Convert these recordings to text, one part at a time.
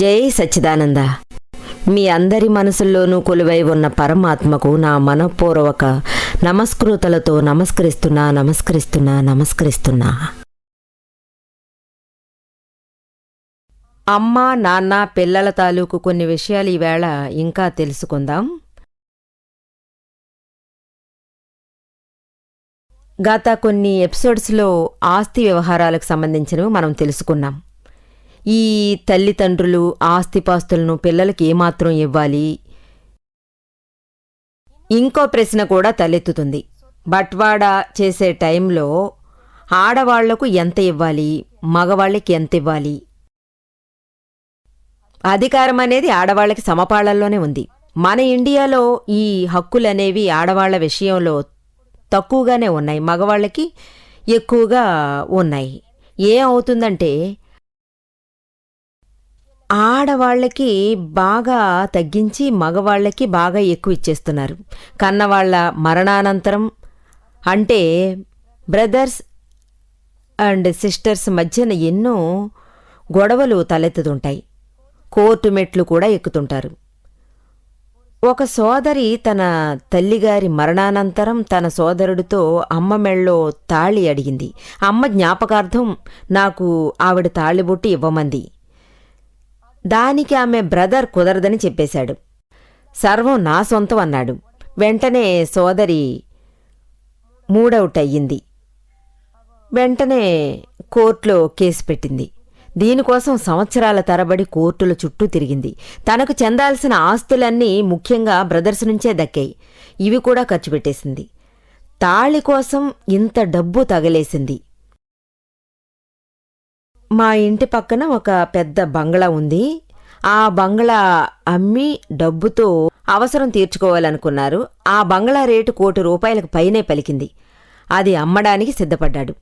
జై సచ్చిదానంద. మీ అందరి మనసుల్లోనూ కొలువై ఉన్న పరమాత్మకు నా మనఃపూర్వక నమస్కృతలతో నమస్కరిస్తున్నా. అమ్మ, నాన్న, పిల్లల తాలూకు కొన్ని విషయాలు ఈవేళ ఇంకా తెలుసుకుందాం. గత కొన్ని ఎపిసోడ్స్లో ఆస్తి వ్యవహారాలకు సంబంధించినవి మనం తెలుసుకున్నాం. ఈ తల్లిదండ్రులు ఆస్తిపాస్తులను పిల్లలకి ఏమాత్రం ఇవ్వాలి? ఇంకో ప్రశ్న కూడా తలెత్తుతుంది. బట్వాడా చేసే టైంలో ఆడవాళ్లకు ఎంత ఇవ్వాలి, మగవాళ్ళకి ఎంత ఇవ్వాలి? అధికారం అనేది ఆడవాళ్లకి సమపాళ్లలోనే ఉంది. మన ఇండియాలో ఈ హక్కులనేవి ఆడవాళ్ల విషయంలో తక్కువగానే ఉన్నాయి, మగవాళ్ళకి ఎక్కువగా ఉన్నాయి. ఏమవుతుందంటే ఆడవాళ్లకి బాగా తగ్గించి మగవాళ్ళకి బాగా ఎక్కువ ఇచ్చేస్తున్నారు. కన్నవాళ్ల మరణానంతరం అంటే బ్రదర్స్ అండ్ సిస్టర్స్ మధ్యన ఎన్నో గొడవలు తలెత్తుతుంటాయి. కోర్టు మెట్లు కూడా ఎక్కుతుంటారు. ఒక సోదరి తన తల్లిగారి మరణానంతరం తన సోదరుడితో అమ్మ మెళ్ళో తాళి అడిగింది. అమ్మ జ్ఞాపకార్థం నాకు ఆవిడ తాళిబొట్టి ఇవ్వమంది. దానికి ఆమె బ్రదర్ కుదరదని చెప్పేశాడు. సర్వం నా సొంతం అన్నాడు. వెంటనే సోదరి మూడౌట్ అయ్యింది. వెంటనే కోర్టులో కేసు పెట్టింది. దీనికోసం సంవత్సరాల తరబడి కోర్టుల చుట్టూ తిరిగింది. తనకు చెందాల్సిన ఆస్తులన్నీ ముఖ్యంగా బ్రదర్స్ నుంచే దక్కాయి. ఇవి కూడా ఖర్చు పెట్టేసింది. తాళి కోసం ఇంత డబ్బు తగలేసింది. మా ఇంటి పక్కన ఒక పెద్ద బంగ్లా ఉంది. ఆ బంగ్లా అమ్మి డబ్బుతో అవసరం తీర్చుకోవాలనుకున్నారు. ఆ బంగ్లా రేటు ₹1,00,00,000 పైనే పలికింది. అది అమ్మడానికి సిద్ధపడ్డాడు.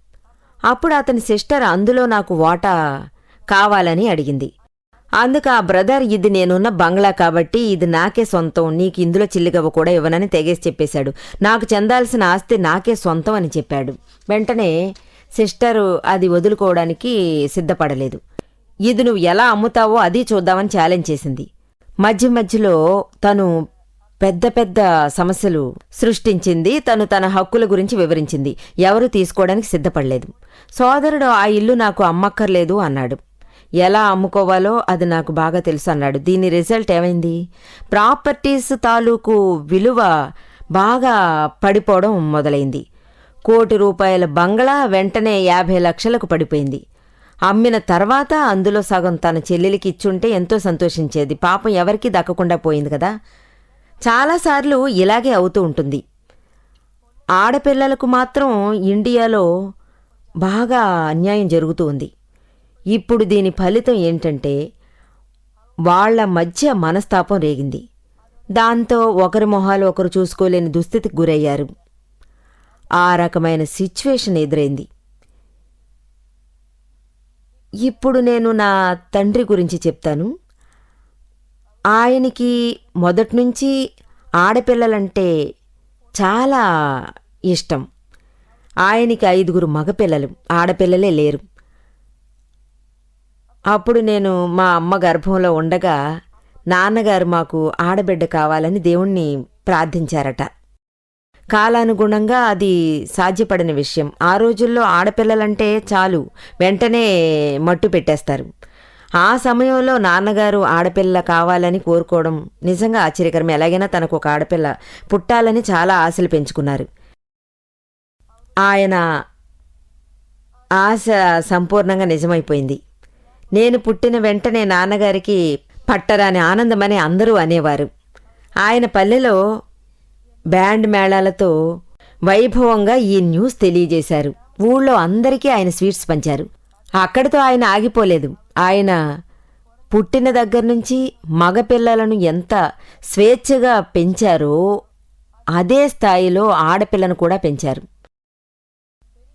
అప్పుడు అతని సిస్టర్ అందులో నాకు వాటా కావాలని అడిగింది. అందుకు ఆ బ్రదర్, ఇది నేనున్న బంగ్లా కాబట్టి ఇది నాకే సొంతం, నీకు ఇందులో చిల్లిగవ్వ కూడా ఇవ్వనని తెగేసి చెప్పేశాడు. నాకు చెందాల్సిన ఆస్తి నాకే సొంతం అని చెప్పాడు. వెంటనే సిస్టరు అది వదులుకోవడానికి సిద్ధపడలేదు. ఇది నువ్వు ఎలా అమ్ముతావో అది చూద్దామని ఛాలెంజ్ చేసింది. మధ్యలో తను పెద్ద పెద్ద సమస్యలు సృష్టించింది. తన హక్కుల గురించి వివరించింది. ఎవరూ తీసుకోవడానికి సిద్ధపడలేదు. సోదరుడు, ఆ ఇల్లు నాకు అమ్మక్కర్లేదు అన్నాడు. ఎలా అమ్ముకోవాలో అది నాకు బాగా తెలుసు అన్నాడు. దీని రిజల్ట్ ఏమైంది? ప్రాపర్టీస్ తాలూకు విలువ బాగా పడిపోవడం మొదలైంది. ₹1,00,00,000 బంగ్లా వెంటనే 50 లక్షలకు పడిపోయింది. అమ్మిన తర్వాత అందులో సగం తన చెల్లెలికి ఇచ్చుంటే ఎంతో సంతోషించేది. పాపం ఎవరికీ దక్కకుండా పోయింది కదా. చాలాసార్లు ఇలాగే అవుతూ ఉంటుంది. ఆడపిల్లలకు మాత్రం ఇండియాలో బాగా అన్యాయం జరుగుతూ ఉంది. ఇప్పుడు దీని ఫలితం ఏంటంటే వాళ్ల మధ్య మనస్తాపం రేగింది. దాంతో ఒకరి మొహాలు ఒకరు చూసుకోలేని దుస్థితికి గురయ్యారు. ఆ రకమైన సిచ్యువేషన్ ఎదురైంది. ఇప్పుడు నేను నా తండ్రి గురించి చెప్తాను. ఆయనకి మొదట్నుంచి ఆడపిల్లలంటే చాలా ఇష్టం. ఆయనకి 5 మగపిల్లలు, ఆడపిల్లలే లేరు. అప్పుడు నేను మా అమ్మ గర్భంలో ఉండగా నాన్నగారు మాకు ఆడబిడ్డ కావాలని దేవుణ్ణి ప్రార్థించారట. కాలానుగుణంగా అది సాధ్యపడిన విషయం. ఆ రోజుల్లో ఆడపిల్లలంటే చాలు, వెంటనే మట్టు పెట్టేస్తారు. ఆ సమయంలో నాన్నగారు ఆడపిల్ల కావాలని కోరుకోవడం నిజంగా ఆశ్చర్యకరమే. ఎలాగైనా తనకు ఒక ఆడపిల్ల పుట్టాలని చాలా ఆశలు పెంచుకున్నారు. ఆయన ఆశ సంపూర్ణంగా నిజమైపోయింది. నేను పుట్టిన వెంటనే నాన్నగారికి పట్టరాని ఆనందమని అందరూ అనేవారు. ఆయన పల్లెలో బ్యాండ్ మేళాలతో వైభవంగా ఈ న్యూస్ తెలియజేశారు. ఊళ్ళో అందరికీ ఆయన స్వీట్స్ పంచారు. అక్కడితో ఆయన ఆగిపోలేదు. ఆయన పుట్టిన దగ్గర్నుంచి మగపిల్లలను ఎంత స్వేచ్ఛగా పెంచారో అదే స్థాయిలో ఆడపిల్లను కూడా పెంచారు.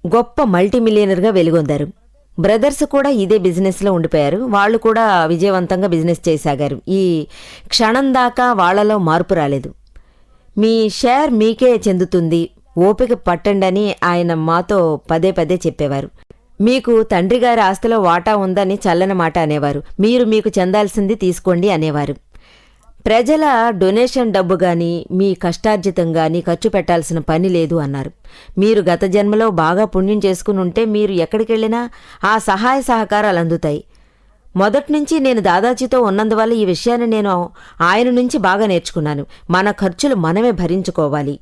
గొప్ప మల్టీమిలియనర్గా వెలుగొందారు. బ్రదర్స్ కూడా ఇదే బిజినెస్లో ఉండిపోయారు. వాళ్ళు కూడా విజయవంతంగా బిజినెస్ చేయసాగారు. ఈ క్షణం దాకా వాళ్లలో మార్పు రాలేదు. మీ షేర్ మీకే చెందుతుంది, ఓపిక పట్టండని ఆయన మాతో పదే పదే చెప్పేవారు. మీకు తండ్రిగారి ఆస్తిలో వాటా ఉందని చల్లని మాట అనేవారు. మీరు మీకు చెందాల్సింది తీసుకోండి అనేవారు. ప్రజల డొనేషన్ డబ్బు గాని మీ కష్టార్జితం గాని ఖర్చు పెట్టాల్సిన పని లేదు అన్నారు. మీరు గత జన్మలో బాగా పుణ్యం చేసుకుని ఉంటే మీరు ఎక్కడికెళ్ళినా ఆ సహాయ సహకారాలు అందుతాయి. మొదట్నుంచి నేను దాదాజీతో ఉన్నందువల్ల ఈ విషయాన్ని నేను ఆయన నుంచి బాగా నేర్చుకున్నాను. మన ఖర్చులు మనమే భరించుకోవాలి.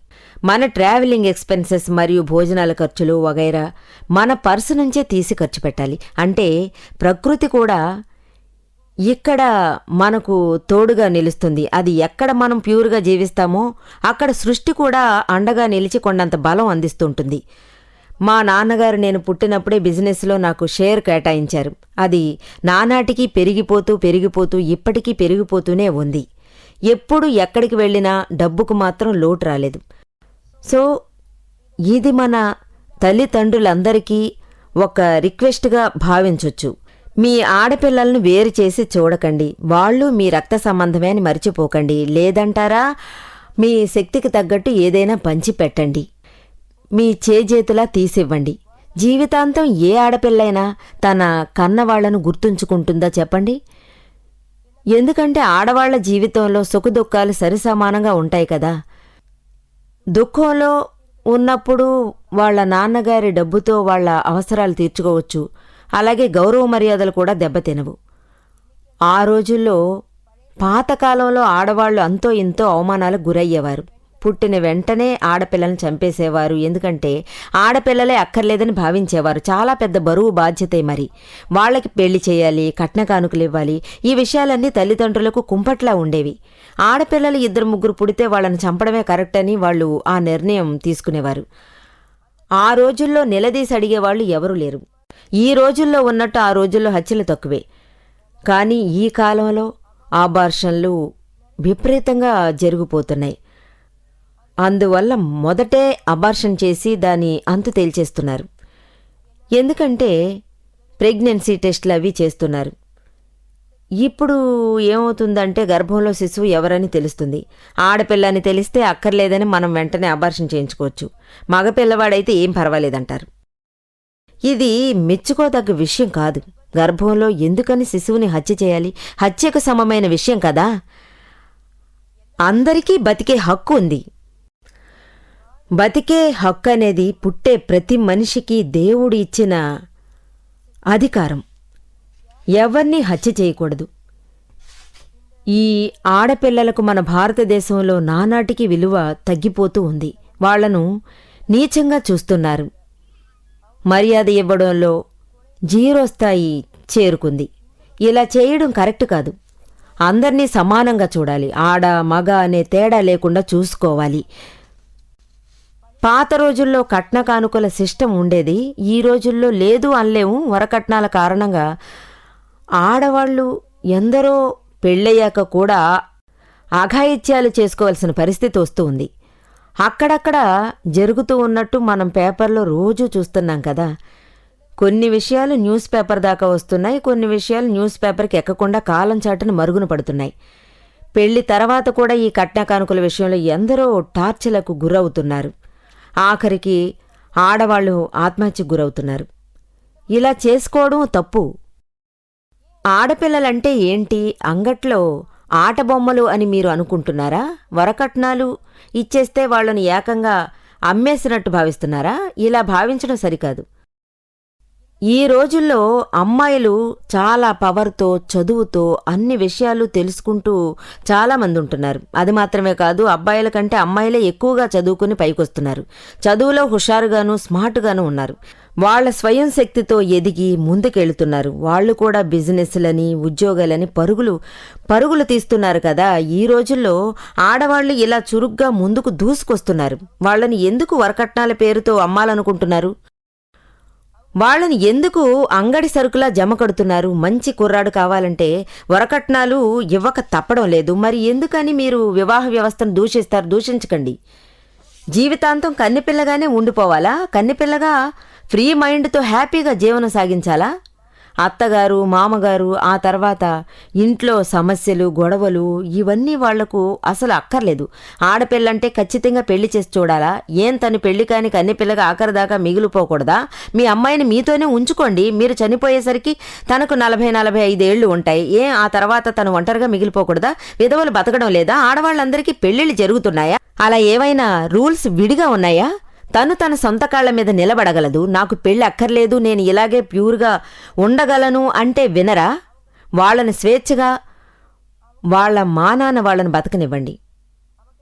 మన ట్రావెలింగ్ ఎక్స్పెన్సెస్ మరియు భోజనాల ఖర్చులు వగైరా మన పర్సు నుంచే తీసి ఖర్చు పెట్టాలి. అంటే ప్రకృతి కూడా ఇక్కడ మనకు తోడుగా నిలుస్తుంది. అది ఎక్కడ మనం ప్యూర్గా జీవిస్తామో అక్కడ సృష్టి కూడా అండగా నిలిచి కొండంత బలం అందిస్తుంటుంది. మా నాన్నగారు నేను పుట్టినప్పుడే బిజినెస్లో నాకు షేర్ కేటాయించారు. అది నానాటికి పెరిగిపోతూ ఇప్పటికీ పెరిగిపోతూనే ఉంది. ఎప్పుడు ఎక్కడికి వెళ్ళినా డబ్బుకు మాత్రం లోటు రాలేదు. సో ఇది మన తల్లిదండ్రులందరికీ ఒక రిక్వెస్ట్గా భావించొచ్చు. మీ ఆడపిల్లలను వేరు చేసి చూడకండి. వాళ్ళు మీ రక్త సంబంధమే అని మర్చిపోకండి. లేదంటారా మీ శక్తికి తగ్గట్టు ఏదైనా పంచిపెట్టండి. మీ చేజేతులా తీసివ్వండి. జీవితాంతం ఏ ఆడపిల్లైనా తన కన్నవాళ్లను గుర్తుంచుకుంటుందా చెప్పండి? ఎందుకంటే ఆడవాళ్ల జీవితంలో సుఖదుఖాలు సరిసమానంగా ఉంటాయి కదా. దుఃఖంలో ఉన్నప్పుడు వాళ్ళ నాన్నగారి డబ్బుతో వాళ్ళ అవసరాలు తీర్చుకోవచ్చు. అలాగే గౌరవ మర్యాదలు కూడా దెబ్బతినవు. ఆ రోజుల్లో పాతకాలంలో ఆడవాళ్లు అంతో ఇంతో అవమానాలకు గురయ్యేవారు. పుట్టిన వెంటనే ఆడపిల్లలను చంపేసేవారు. ఎందుకంటే ఆడపిల్లలే అక్కర్లేదని భావించేవారు. చాలా పెద్ద బరువు బాధ్యతే. మరి వాళ్ళకి పెళ్లి చేయాలి, కట్న కానుకలు ఇవ్వాలి. ఈ విషయాలన్నీ తల్లిదండ్రులకు కుంపట్లా ఉండేవి. ఆడపిల్లలు 2-3 పుడితే వాళ్ళని చంపడమే కరెక్ట్ అని వాళ్ళు ఆ నిర్ణయం తీసుకునేవారు. ఆ రోజుల్లో నిలదీసి అడిగేవాళ్లు ఎవరూ లేరు. ఈ రోజుల్లో ఉన్నట్టు ఆ రోజుల్లో హత్యలు తక్కువే. కానీ ఈ కాలంలో అబార్షన్లు విపరీతంగా జరిగిపోతున్నాయి. అందువల్ల మొదటే అబార్షన్ చేసి దాని అంతు తేల్చేస్తున్నారు. ఎందుకంటే ప్రెగ్నెన్సీ టెస్టులు అవి చేస్తున్నారు. ఇప్పుడు ఏమవుతుందంటే గర్భంలో శిశువు ఎవరని తెలుస్తుంది. ఆడపిల్లని తెలిస్తే అక్కర్లేదని మనం వెంటనే అబార్షన్ చేయించుకోవచ్చు. మగపిల్లవాడైతే ఏం పర్వాలేదంటారు. ఇది మెచ్చుకోదగ్గ విషయం కాదు. గర్భంలో ఎందుకని శిశువుని హత్య చేయాలి? హత్యకు సమమైన విషయం కదా. అందరికీ బతికే హక్కు ఉంది. బతికే హక్కు అనేది పుట్టే ప్రతి మనిషికి దేవుడు ఇచ్చిన అధికారం. ఎవరిని హత్య చేయకూడదు. ఈ ఆడపిల్లలకు మన భారతదేశంలో నానాటికి విలువ తగ్గిపోతూ ఉంది. వాళ్లను నీచంగా చూస్తున్నారు. మర్యాద ఇవ్వడంలో 0 స్థాయి చేరుకుంది. ఇలా చేయడం కరెక్ట్ కాదు. అందర్నీ సమానంగా చూడాలి. ఆడ మగ అనే తేడా లేకుండా చూసుకోవాలి. పాత రోజుల్లో కట్న కానుకల సిస్టమ్ ఉండేది. ఈ రోజుల్లో లేదు అనలేము. వరకట్నాల కారణంగా ఆడవాళ్లు ఎందరో పెళ్ళయ్యాక కూడా అఘాయిత్యాలు చేసుకోవాల్సిన పరిస్థితి వస్తూ ఉంది. అక్కడక్కడ జరుగుతూ ఉన్నట్టు మనం పేపర్లో రోజూ చూస్తున్నాం కదా. కొన్ని విషయాలు న్యూస్ పేపర్ దాకా వస్తున్నాయి. కొన్ని విషయాలు న్యూస్ పేపర్కి ఎక్కకుండా కాలం చాటును మరుగున పడుతున్నాయి. పెళ్లి తర్వాత కూడా ఈ కట్న కానుకల విషయంలో ఎందరో టార్చర్లకు గురవుతున్నారు. ఆఖరికి ఆడవాళ్లు ఆత్మహత్యకు గురవుతున్నారు. ఇలా చేసుకోవడం తప్పు. ఆడపిల్లలంటే ఏంటి? అంగట్లో ఆటబొమ్మలు అని మీరు అనుకుంటున్నారా? వరకట్నాలు ఇచ్చేస్తే వాళ్ళని ఏకంగా అమ్మేసినట్టు భావిస్తున్నారా? ఇలా భావించడం సరికాదు. ఈ రోజుల్లో అమ్మాయిలు చాలా పవర్తో, చదువుతో అన్ని విషయాలు తెలుసుకుంటూ చాలామంది ఉంటున్నారు. అది మాత్రమే కాదు, అబ్బాయిల కంటే అమ్మాయిలే ఎక్కువగా చదువుకుని పైకొస్తున్నారు. చదువులో హుషారుగాను స్మార్ట్గాను ఉన్నారు. వాళ్ల స్వయం శక్తితో ఎదిగి ముందుకెళ్తున్నారు. వాళ్ళు కూడా బిజినెస్లని, ఉద్యోగాలని పరుగులు తీస్తున్నారు కదా. ఈ రోజుల్లో ఆడవాళ్లు ఇలా చురుగ్గా ముందుకు దూసుకొస్తున్నారు. వాళ్ళని ఎందుకు వరకట్నాల పేరుతో అమ్మాలనుకుంటున్నారు? వాళ్ళని ఎందుకు అంగడి సరుకులా జమ కడుతున్నారు? మంచి కుర్రాడు కావాలంటే వరకట్నాలు ఇవ్వక తప్పడం లేదు. మరి ఎందుకని మీరు వివాహ వ్యవస్థను దూషిస్తారు? దూషించకండి. జీవితాంతం కన్నెపిల్లగానే ఉండిపోవాలా? కన్నెపిల్లగా ఫ్రీ మైండ్తో హ్యాపీగా జీవనం సాగించాలా? అత్తగారు మామగారు, ఆ తర్వాత ఇంట్లో సమస్యలు గొడవలు ఇవన్నీ వాళ్లకు అసలు అక్కర్లేదు. ఆడపిల్లంటే ఖచ్చితంగా పెళ్లి చేసి చూడాలా? ఏం తను పెళ్లి కాని కన్నెపిల్లగా ఆఖరిదాకా మిగిలిపోకూడదా? మీ అమ్మాయిని మీతోనే ఉంచుకోండి. మీరు చనిపోయేసరికి తనకు 40-45 ఏళ్లు ఉంటాయి. ఆ తర్వాత తను ఒంటరిగా మిగిలిపోకూడదా? విధవలు బతకడం లేదా? ఆడవాళ్ళందరికీ పెళ్లిళ్ళు జరుగుతున్నాయా? అలా ఏవైనా రూల్స్ విడిగా ఉన్నాయా? తను తన సొంత కాళ్ల మీద నిలబడగలదు. నాకు పెళ్లి అక్కర్లేదు, నేను ఇలాగే ప్యూర్గా ఉండగలను అంటే వినరా? వాళ్ళని స్వేచ్ఛగా వాళ్ళ మానాన వాళ్ళని బతకనివ్వండి.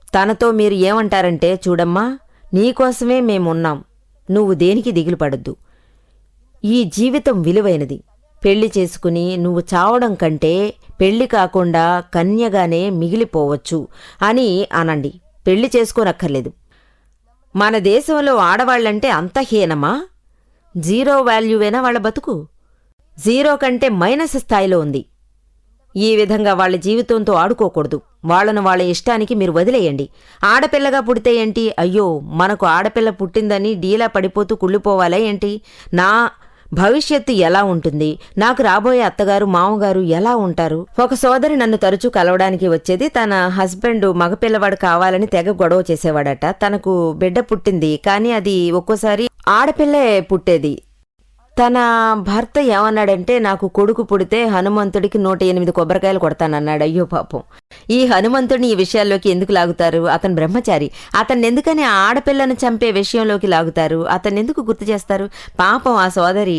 తనతో మీరు ఏమంటారంటే, చూడమ్మా, నీకోసమే మేమున్నాం, నువ్వు దేనికి దిగులు పడొద్దు, ఈ జీవితం విలువైనది, పెళ్లి చేసుకుని నువ్వు చావడం కంటే పెళ్లి కాకుండా కన్యగానే మిగిలిపోవచ్చు అని అనండి. పెళ్లి చేసుకోనక్కర్లేదు. మన దేశంలో ఆడవాళ్లంటే అంత హీనమా? జీరో వాల్యూవేనా వాళ్ళ బతుకు? జీరో కంటే మైనస్ స్థాయిలో ఉంది. ఈ విధంగా వాళ్ళ జీవితంతో ఆడుకోకూడదు. వాళ్లను వాళ్ళ ఇష్టానికి మీరు వదిలేయండి. ఆడపిల్లగా పుడితే ఏంటి? అయ్యో, మనకు ఆడపిల్ల పుట్టిందని డీలా పడిపోతూ కుళ్ళిపోవాలా ఏంటి? నా భవిష్యత్తు ఎలా ఉంటుంది? నాకు రాబోయే అత్తగారు మామగారు ఎలా ఉంటారు? ఒక సోదరి నన్ను తరచూ కలవడానికి వచ్చేది. తన హస్బెండ్ మగపిల్లవాడు కావాలని తెగ గొడవ చేసేవాడట. తనకు బిడ్డ పుట్టింది, కానీ అది ఒక్కోసారి ఆడపిల్లే పుట్టేది. తన భర్త ఏమన్నాడంటే, నాకు కొడుకు పుడితే హనుమంతుడికి 108 కొబ్బరికాయలు కొడతానన్నాడు. అయ్యో పాపం, ఈ హనుమంతుడిని ఈ విషయాల్లోకి ఎందుకు లాగుతారు? అతను బ్రహ్మచారి. అతన్ని ఎందుకని ఆడపిల్లను చంపే విషయంలోకి లాగుతారు? అతన్ని ఎందుకు గుర్తు చేస్తారు? పాపం ఆ సోదరి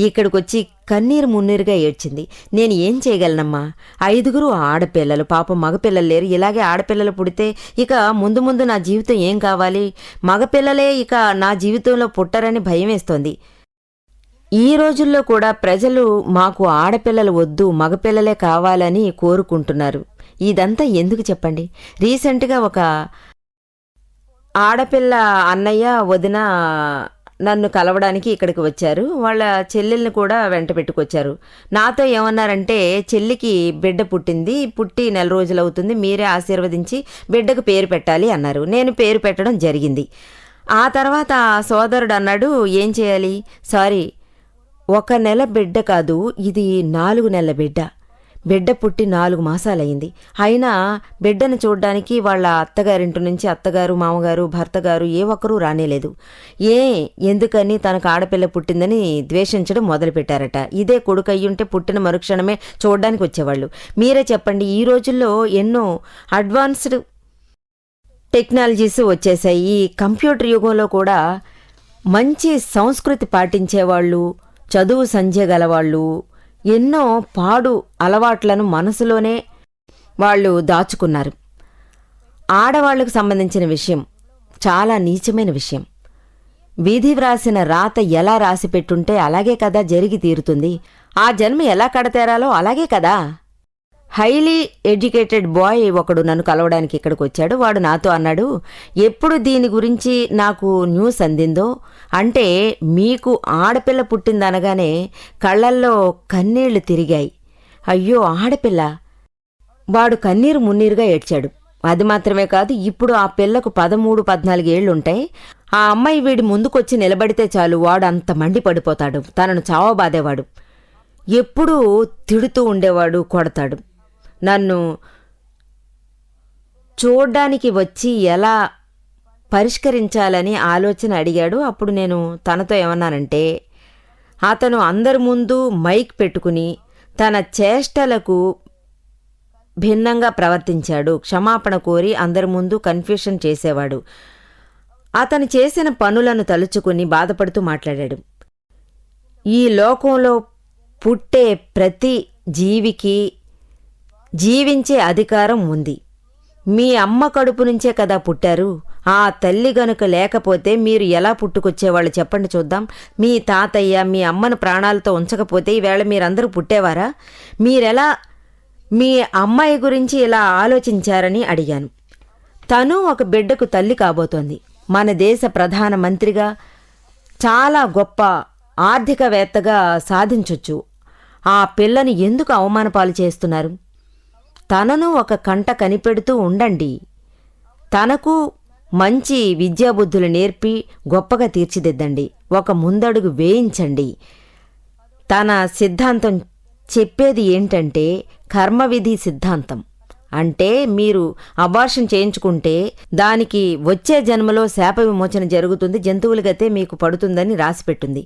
ఇక్కడికొచ్చి కన్నీరు మున్నీరుగా ఏడ్చింది. నేను ఏం చేయగలనమ్మా? 5 ఆడపిల్లలు, పాపం మగపిల్లలు లేరు. ఇలాగే ఆడపిల్లలు పుడితే ఇక ముందు ముందు నా జీవితం ఏం కావాలి? మగపిల్లలే ఇక నా జీవితంలో పుట్టరని భయమేస్తోంది. ఈ రోజుల్లో కూడా ప్రజలు మాకు ఆడపిల్లలు వద్దు, మగపిల్లలే కావాలని కోరుకుంటున్నారు. ఇదంతా ఎందుకు చెప్పండి? రీసెంట్గా ఒక ఆడపిల్ల అన్నయ్య వదిన నన్ను కలవడానికి ఇక్కడికి వచ్చారు. వాళ్ళ చెల్లెల్ని కూడా వెంట పెట్టుకొచ్చారు. నాతో ఏమన్నారంటే, చెల్లికి బిడ్డ పుట్టింది, పుట్టి 1 నెల రోజులవుతుంది, మీరే ఆశీర్వదించి బిడ్డకు పేరు పెట్టాలి అన్నారు. నేను పేరు పెట్టడం జరిగింది. ఆ తర్వాత సోదరుడు అన్నాడు, ఏం చేయాలి? సారీ, 1 నెల బిడ్డ కాదు, ఇది 4 నెలల బిడ్డ. బిడ్డ పుట్టి 4 మాసాలయ్యింది. అయినా బిడ్డను చూడ్డానికి వాళ్ళ అత్తగారింటి నుంచి అత్తగారు మామగారు భర్తగారు ఏ ఒక్కరూ రానేలేదు. ఎందుకని? తనకు ఆడపిల్ల పుట్టిందని ద్వేషించడం మొదలుపెట్టారట. ఇదే కొడుకు అయ్యుంటే పుట్టిన మరుక్షణమే చూడ్డానికి వచ్చేవాళ్ళు. మీరే చెప్పండి. ఈ రోజుల్లో ఎన్నో అడ్వాన్స్డ్ టెక్నాలజీస్ వచ్చేసాయి. ఈ కంప్యూటర్ యుగంలో కూడా మంచి సంస్కృతి పాటించేవాళ్ళు, చదువు సంధ్య గలవాళ్ళు ఎన్నో పాడు అలవాట్లను మనసులోనే వాళ్ళు దాచుకున్నారు. ఆడవాళ్లకు సంబంధించిన విషయం చాలా నీచమైన విషయం. విధి వ్రాసిన రాత ఎలా రాసిపెట్టుంటే అలాగే కదా జరిగి తీరుతుంది. ఆ జన్మ ఎలా కడతేరాలో అలాగే కదా. హైలీ ఎడ్యుకేటెడ్ బాయ్ ఒకడు నన్ను కలవడానికి ఇక్కడికి వచ్చాడు. వాడు నాతో అన్నాడు, ఎప్పుడు దీని గురించి నాకు న్యూస్ అందిందో అంటే మీకు ఆడపిల్ల పుట్టిందనగానే కళ్ళల్లో కన్నీళ్లు తిరిగాయి. అయ్యో ఆడపిల్ల! వాడు కన్నీరు మున్నీరుగా ఏడ్చాడు. అది మాత్రమే కాదు, ఇప్పుడు ఆ పిల్లకు 13-14 ఏళ్లుంటాయి. ఆ అమ్మాయి వీడి ముందుకొచ్చి నిలబడితే చాలు వాడు అంత మండిపడిపోతాడు. తనను చావబాదేవాడు. ఎప్పుడూ తిడుతూ ఉండేవాడు, కొడతాడు. నన్ను చూడ్డానికి వచ్చి ఎలా పరిష్కరించాలని ఆలోచన అడిగాడు. అప్పుడు నేను తనతో ఏమన్నానంటే, అతను అందరి ముందు మైక్ పెట్టుకుని తన చేష్టలకు భిన్నంగా ప్రవర్తించాడు. క్షమాపణ కోరి అందరి ముందు కన్ఫ్యూషన్ చేసేవాడు. అతను చేసిన పనులను తలుచుకుని బాధపడుతూ మాట్లాడాడు. ఈ లోకంలో పుట్టే ప్రతి జీవికి జీవించే అధికారం ఉంది. మీ అమ్మ కడుపు నుంచే కదా పుట్టారు. ఆ తల్లి గనుక లేకపోతే మీరు ఎలా పుట్టుకొచ్చేవాళ్ళు చెప్పండి చూద్దాం. మీ తాతయ్య మీ అమ్మను ప్రాణాలతో ఉంచకపోతే ఈవేళ మీరందరూ పుట్టేవారా? మీరెలా మీ అమ్మాయి గురించి ఇలా ఆలోచించారని అడిగాను. తను ఒక బిడ్డకు తల్లి కాబోతోంది. మన దేశ ప్రధానమంత్రిగా, చాలా గొప్ప ఆర్థికవేత్తగా సాధించొచ్చు. ఆ పిల్లని ఎందుకు అవమానపాలు చేస్తున్నారు? తనను ఒక కంట కనిపెడుతూ ఉండండి. తనకు మంచి విద్యాబుద్ధులు నేర్పి గొప్పగా తీర్చిదిద్దండి. ఒక ముందడుగు వేయించండి. తన సిద్ధాంతం చెప్పేది ఏంటంటే కర్మవిధి సిద్ధాంతం. అంటే మీరు అబార్షన్ చేయించుకుంటే దానికి వచ్చే జన్మలో శాప విమోచన జరుగుతుంది, జంతువుల గతే మీకు పడుతుందని రాసిపెట్టింది.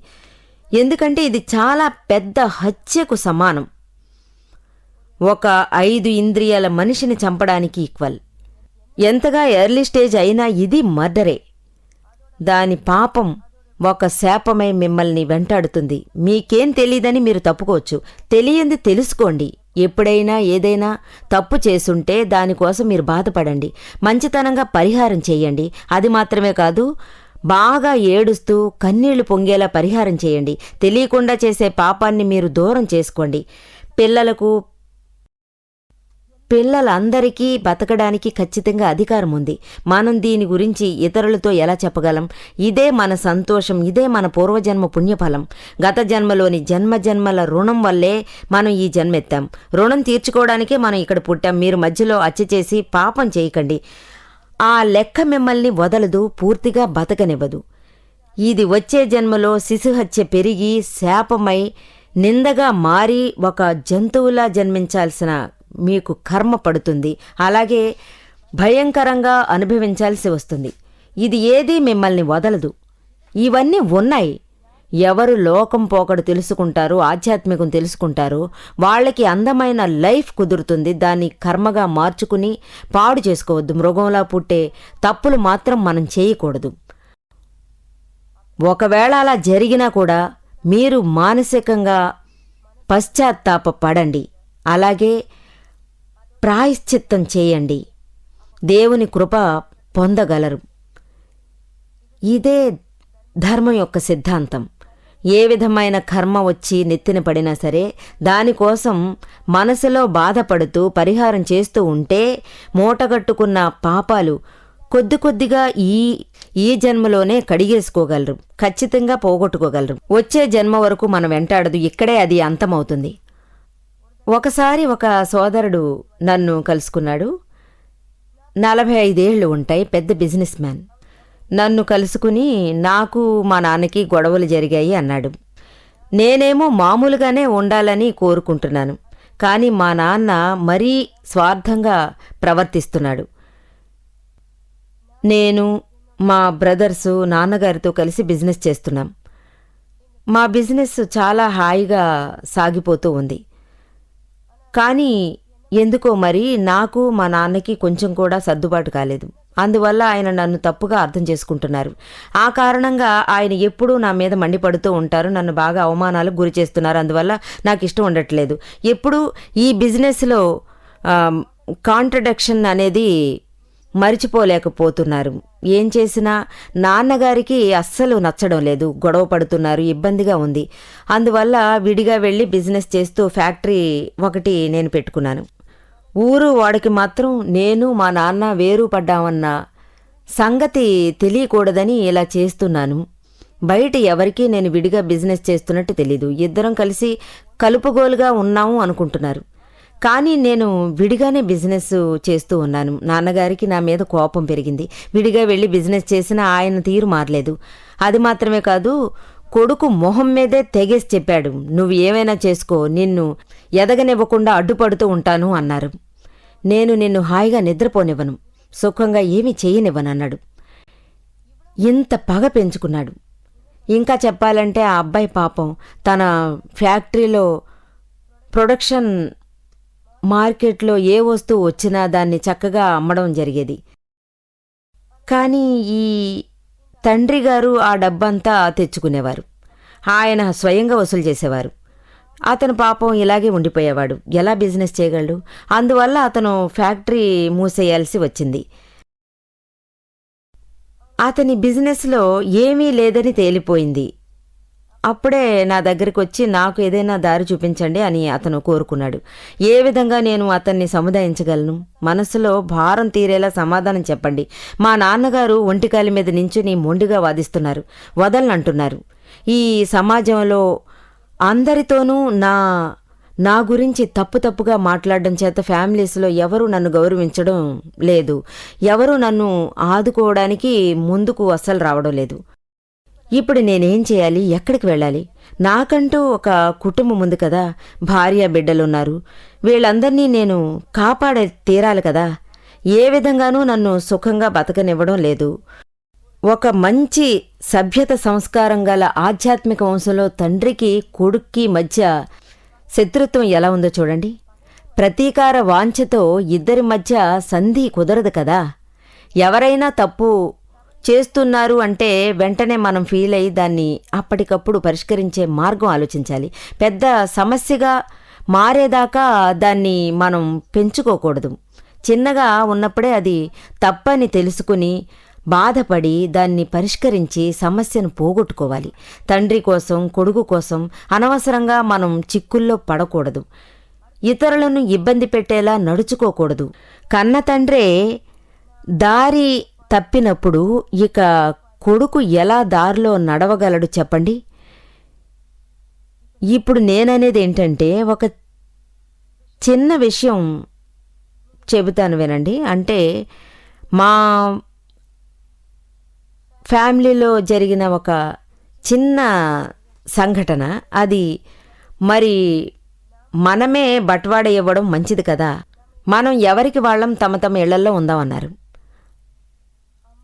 ఎందుకంటే ఇది చాలా పెద్ద హత్యకు సమానం. ఒక 5 ఇంద్రియాల మనిషిని చంపడానికి ఈక్వల్. ఎంతగా ఎర్లీ స్టేజ్ అయినా ఇది మర్డరే. దాని పాపం ఒక శాపమై మిమ్మల్ని వెంటాడుతుంది. మీకేం తెలీదని మీరు తప్పుకోవచ్చు, తెలియంది తెలుసుకోండి. ఎప్పుడైనా ఏదైనా తప్పు చేసుంటే దానికోసం మీరు బాధపడండి, మంచితనంగా పరిహారం చేయండి. అది మాత్రమే కాదు, బాగా ఏడుస్తూ కన్నీళ్లు పొంగేలా పరిహారం చేయండి. తెలియకుండా చేసే పాపాన్ని మీరు దూరం చేసుకోండి. పిల్లలందరికీ బతకడానికి ఖచ్చితంగా అధికారం ఉంది. మనం దీని గురించి ఇతరులతో ఎలా చెప్పగలం? ఇదే మన సంతోషం, ఇదే మన పూర్వజన్మ పుణ్యఫలం. గత జన్మలోని జన్మజన్మల రుణం వల్లే మనం ఈ జన్మెత్తాం. రుణం తీర్చుకోవడానికే మనం ఇక్కడ పుట్టాం. మీరు మధ్యలో హత్య చేసి పాపం చేయకండి. ఆ లెక్క మిమ్మల్ని వదలదు, పూర్తిగా బతకనివ్వదు. ఇది వచ్చే జన్మలో శిశుహత్య పెరిగి శాపమై నిందగా మారి ఒక జంతువులా జన్మించాల్సిన మీకు కర్మ పడుతుంది. అలాగే భయంకరంగా అనుభవించాల్సి వస్తుంది. ఇది ఏదీ మిమ్మల్ని వదలదు. ఇవన్నీ ఉన్నాయి. ఎవరు లోకం పోకడు తెలుసుకుంటారో, ఆధ్యాత్మికం తెలుసుకుంటారో వాళ్ళకి అందమైన లైఫ్ కుదురుతుంది. దాన్ని కర్మగా మార్చుకుని పాడు చేసుకోవద్దు. మృగంలా పుట్టే తప్పులు మాత్రం మనం చేయకూడదు. ఒకవేళ అలా జరిగినా కూడా మీరు మానసికంగా పశ్చాత్తాపపడండి. అలాగే ప్రాయశ్చిత్తం చేయండి. దేవుని కృప పొందగలరు. ఇదే ధర్మం యొక్క సిద్ధాంతం. ఏ విధమైన కర్మ వచ్చి నెత్తిన పడినా సరే దానికోసం మనసులో బాధపడుతూ పరిహారం చేస్తూ ఉంటే మూటగట్టుకున్న పాపాలు కొద్ది కొద్దిగా ఈ జన్మలోనే కడిగేసుకోగలరు, ఖచ్చితంగా పోగొట్టుకోగలరు. వచ్చే జన్మ వరకు మనం వెంటాడదు, ఇక్కడే అది అంతమవుతుంది. ఒకసారి ఒక సోదరుడు నన్ను కలుసుకున్నాడు. 45 ఏళ్ళు ఉంటాయి, పెద్ద బిజినెస్ మ్యాన్. నన్ను కలుసుకుని నాకు మా నాన్నకి గొడవలు జరిగాయి అన్నాడు. నేనేమో మామూలుగానే ఉండాలని కోరుకుంటున్నాను, కానీ మా నాన్న మరీ స్వార్థంగా ప్రవర్తిస్తున్నాడు. నేను మా బ్రదర్సు నాన్నగారితో కలిసి బిజినెస్ చేస్తున్నాం. మా బిజినెస్ చాలా హాయిగా సాగిపోతూ ఉంది. కానీ ఎందుకో మరి నాకు మా నాన్నకి కొంచెం కూడా సర్దుబాటు కాలేదు. అందువల్ల ఆయన నన్ను తప్పుగా అర్థం చేసుకుంటున్నారు. ఆ కారణంగా ఆయన ఎప్పుడూ నా మీద మండిపడుతూ ఉంటారు, నన్ను బాగా అవమానాలకు గురి చేస్తున్నారు. అందువల్ల నాకు ఇష్టం ఉండట్లేదు. ఎప్పుడూ ఈ బిజినెస్లో కాంట్రడిక్షన్ అనేది మరిచిపోలేకపోతున్నారు. ఏం చేసినా నాన్నగారికి అస్సలు నచ్చడం లేదు, గొడవ పడుతున్నారు, ఇబ్బందిగా ఉంది. అందువల్ల విడిగా వెళ్ళి బిజినెస్ చేస్తూ ఫ్యాక్టరీ ఒకటి నేను పెట్టుకున్నాను. ఊరు వాడికి మాత్రం నేను మా నాన్న వేరు పడ్డామన్న సంగతి తెలియకూడదని ఇలా చేస్తున్నాను. బయట ఎవరికీ నేను విడిగా బిజినెస్ చేస్తున్నట్టు తెలీదు. ఇద్దరం కలిసి కలుపుగోలుగా ఉన్నాము అనుకుంటున్నారు. కానీ నేను విడిగానే బిజినెస్ చేస్తూ ఉన్నాను. నాన్నగారికి నా మీద కోపం పెరిగింది. విడిగా వెళ్ళి బిజినెస్ చేసినా ఆయన తీరు మారలేదు. అది మాత్రమే కాదు, కొడుకు మొహం మీదే తెగేసి చెప్పాడు, నువ్వు ఏమైనా చేసుకో, నిన్ను ఎదగనివ్వకుండా అడ్డుపడుతూ ఉంటాను అన్నారు. నేను నిన్ను హాయిగా నిద్రపోనివ్వను, సుఖంగా ఏమీ చేయనివ్వను అన్నాడు. ఇంత పగ పెంచుకున్నాడు. ఇంకా చెప్పాలంటే ఆ అబ్బాయి పాపం తన ఫ్యాక్టరీలో ప్రొడక్షన్ మార్కెట్లో ఏ వస్తువు వచ్చినా దాన్ని చక్కగా అమ్మడం జరిగేది. కానీ ఈ తండ్రి గారు ఆ డబ్బంతా తెచ్చుకునేవారు. ఆయన స్వయంగా వసూలు చేసేవారు. అతను పాపం ఇలాగే ఉండిపోయేవాడు. ఎలా బిజినెస్ చేయగలడు? అందువల్ల అతను ఫ్యాక్టరీ మూసేయాల్సి వచ్చింది. అతని బిజినెస్లో ఏమీ లేదని తేలిపోయింది. అప్పుడే నా దగ్గరికి వచ్చి నాకు ఏదైనా దారి చూపించండి అని అతను కోరుకున్నాడు. ఏ విధంగా నేను అతన్ని సముదాయించగలను? మనసులో భారం తీరేలా సమాధానం చెప్పండి. మా నాన్నగారు ఒంటికాలి మీద నించుని మొండిగా వాదిస్తున్నారు, వదలనంటున్నారు. ఈ సమాజంలో అందరితోనూ నా గురించి తప్పుగా మాట్లాడడం చేత ఫ్యామిలీస్లో ఎవరూ నన్ను గౌరవించడం లేదు. ఎవరూ నన్ను ఆదుకోవడానికి ముందుకు అస్సలు రావడం లేదు. ఇప్పుడు నేనేం చేయాలి? ఎక్కడికి వెళ్ళాలి? నాకంటూ ఒక కుటుంబం ఉంది కదా, భార్య బిడ్డలున్నారు. వీళ్ళందర్నీ నేను కాపాడే తీరాలి కదా. ఏ విధంగానూ నన్ను సుఖంగా బతకనివ్వడం లేదు. ఒక మంచి సభ్యత సంస్కారం గల ఆధ్యాత్మిక వంశంలో తండ్రికి కొడుక్కి మధ్య శత్రుత్వం ఎలా ఉందో చూడండి. ప్రతీకార వాంఛతో ఇద్దరి మధ్య సంధి కుదరదు కదా. ఎవరైనా తప్పు చేస్తున్నారు అంటే వెంటనే మనం ఫీల్ అయి దాన్ని అప్పటికప్పుడు పరిష్కరించే మార్గం ఆలోచించాలి. పెద్ద సమస్యగా మారేదాకా దాన్ని మనం పెంచుకోకూడదు. చిన్నగా ఉన్నప్పుడే అది తప్పని తెలుసుకుని బాధపడి దాన్ని పరిష్కరించి సమస్యను పోగొట్టుకోవాలి. తండ్రి కోసం, కొడుకు కోసం అనవసరంగా మనం చిక్కుల్లో పడకూడదు. ఇతరులను ఇబ్బంది పెట్టేలా నడుచుకోకూడదు. కన్న తండ్రే దారి తప్పినప్పుడు ఇక కొడుకు ఎలా దారిలో నడవగలడు చెప్పండి. ఇప్పుడు నేననేది ఏంటంటే, ఒక చిన్న విషయం చెబుతాను వినండి. అంటే మా ఫ్యామిలీలో జరిగిన ఒక చిన్న సంఘటన. అది మరి మనమే బట్వాడ ఇవ్వడం మంచిది కదా. మనం ఎవరికి వాళ్ళం తమ తమ ఇళ్లల్లో ఉందామన్నారు.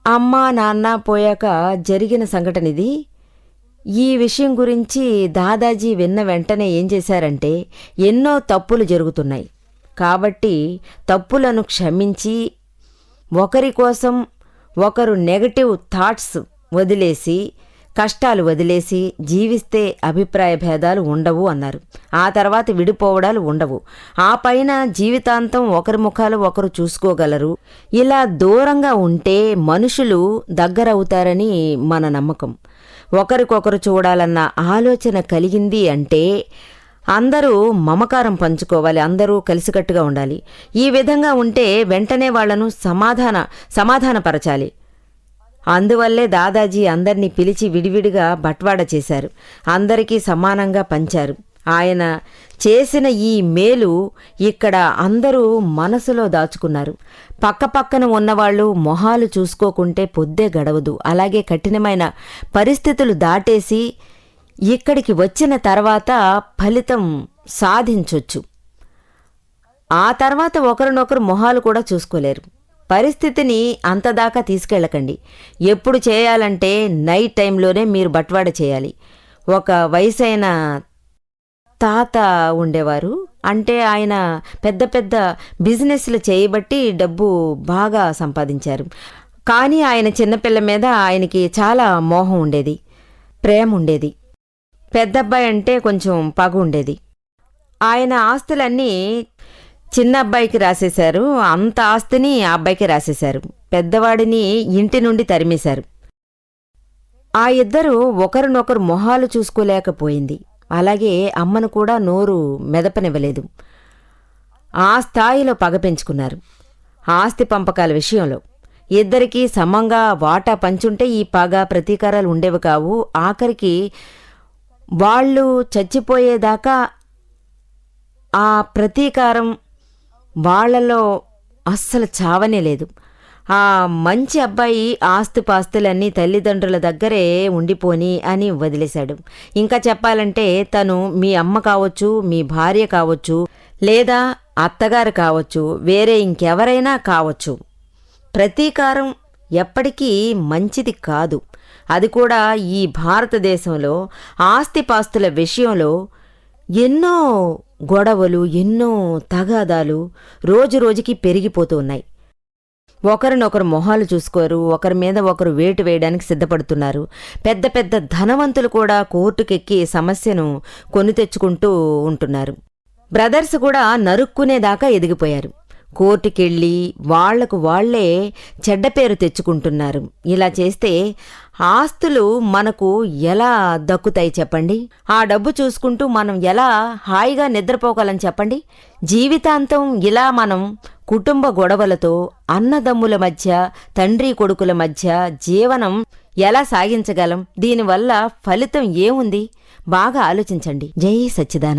అమ్మ నాన్న పోయాక జరిగిన సంఘటన ఇది. ఈ విషయం గురించి దాదాజీ విన్న వెంటనే ఏం చేశారంటే, ఎన్నో తప్పులు జరుగుతున్నాయి కాబట్టి తప్పులను క్షమించి ఒకరి కోసం ఒకరు నెగటివ్ థాట్స్ వదిలేసి, కష్టాలు వదిలేసి జీవిస్తే అభిప్రాయ భేదాలు ఉండవు అన్నారు. ఆ తర్వాత విడిపోవడాలు ఉండవు. ఆ పైన జీవితాంతం ఒకరి ముఖాలు ఒకరు చూసుకోగలరు. ఇలా దూరంగా ఉంటే మనుషులు దగ్గరవుతారని మన నమ్మకం. ఒకరికొకరు చూడాలన్న ఆలోచన కలిగింది అంటే అందరూ మమకారం పంచుకోవాలి, అందరూ కలిసికట్టుగా ఉండాలి. ఈ విధంగా ఉంటే వెంటనే వాళ్లను సమాధానపరచాలి. అందువల్లే దాదాజీ అందర్నీ పిలిచి విడివిడిగా బట్వాడ చేశారు. అందరికీ సమానంగా పంచారు. ఆయన చేసిన ఈ మేలు ఇక్కడ అందరూ మనసులో దాచుకున్నారు. పక్కపక్కన ఉన్నవాళ్లు మొహాలు చూసుకోకుంటే పొద్దే గడవదు. అలాగే కఠినమైన పరిస్థితులు దాటేసి ఇక్కడికి వచ్చిన తర్వాత ఫలితం సాధించొచ్చు. ఆ తర్వాత ఒకరినొకరు మొహాలు కూడా చూసుకోలేరు. పరిస్థితిని అంతదాకా తీసుకెళ్ళకండి. ఎప్పుడు చేయాలంటే నైట్ టైంలోనే మీరు బట్వాడ చేయాలి. ఒక వయసైన తాత ఉండేవారు. అంటే ఆయన పెద్ద పెద్ద బిజినెస్లు చేయబట్టి డబ్బు బాగా సంపాదించారు. కానీ ఆయన చిన్నపిల్ల మీద ఆయనకి చాలా మోహం ఉండేది, ప్రేమ ఉండేది. పెద్దబ్బాయి అంటే కొంచెం పగ ఉండేది. ఆయన ఆస్తులన్నీ చిన్న అబ్బాయికి రాసేశారు. అంత ఆస్తిని ఆ అబ్బాయికి రాసేశారు. పెద్దవాడిని ఇంటి నుండి తరిమేశారు. ఆ ఇద్దరు ఒకరినొకరు మొహాలు చూసుకోలేకపోయింది. అలాగే అమ్మను కూడా నోరు మెదపనివ్వలేదు. ఆ స్థాయిలో పగ పెంచుకున్నారు. ఆస్తి పంపకాల విషయంలో ఇద్దరికీ సమంగా వాటా పంచుంటే ఈ పగ ప్రతీకారాలు ఉండేవి కావు. ఆఖరికి వాళ్ళు చచ్చిపోయేదాకా ఆ ప్రతీకారం వాళ్లలో అస్సలు చావనే లేదు. ఆ మంచి అబ్బాయి ఆస్తిపాస్తులన్నీ తల్లిదండ్రుల దగ్గరే ఉండిపోని అని వదిలేశాడు. ఇంకా చెప్పాలంటే తను మీ అమ్మ కావచ్చు, మీ భార్య కావచ్చు, లేదా అత్తగారు కావచ్చు, వేరే ఇంకెవరైనా కావచ్చు, ప్రతీకారం ఎప్పటికీ మంచిది కాదు. అది కూడా ఈ భారతదేశంలో ఆస్తిపాస్తుల విషయంలో ఎన్నో గొడవలు, ఎన్నో తగాదాలు రోజురోజుకి పెరిగిపోతూ ఉన్నాయి. ఒకరినొకరు మొహాలు చూసుకోరు, ఒకరి మీద ఒకరు వేటు వేయడానికి సిద్ధపడుతున్నారు. పెద్ద పెద్ద ధనవంతులు కూడా కోర్టుకెక్కి సమస్యను కొని తెచ్చుకుంటూ ఉంటున్నారు. బ్రదర్స్ కూడా నరుక్కునేదాకా ఎదిగిపోయారు. కోర్టుకెళ్ళి వాళ్లకు వాళ్లే చెడ్డ పేరు తెచ్చుకుంటున్నారు. ఇలా చేస్తే ఆస్తులు మనకు ఎలా దక్కుతాయి చెప్పండి? ఆ డబ్బు చూసుకుంటూ మనం ఎలా హాయిగా నిద్రపోగలం చెప్పండి? జీవితాంతం ఇలా మనం కుటుంబ గొడవలతో, అన్నదమ్ముల మధ్య, తండ్రి కొడుకుల మధ్య జీవనం ఎలా సాగించగలం? దీనివల్ల ఫలితం ఏముంది? బాగా ఆలోచించండి. జై సచ్చిదానంద.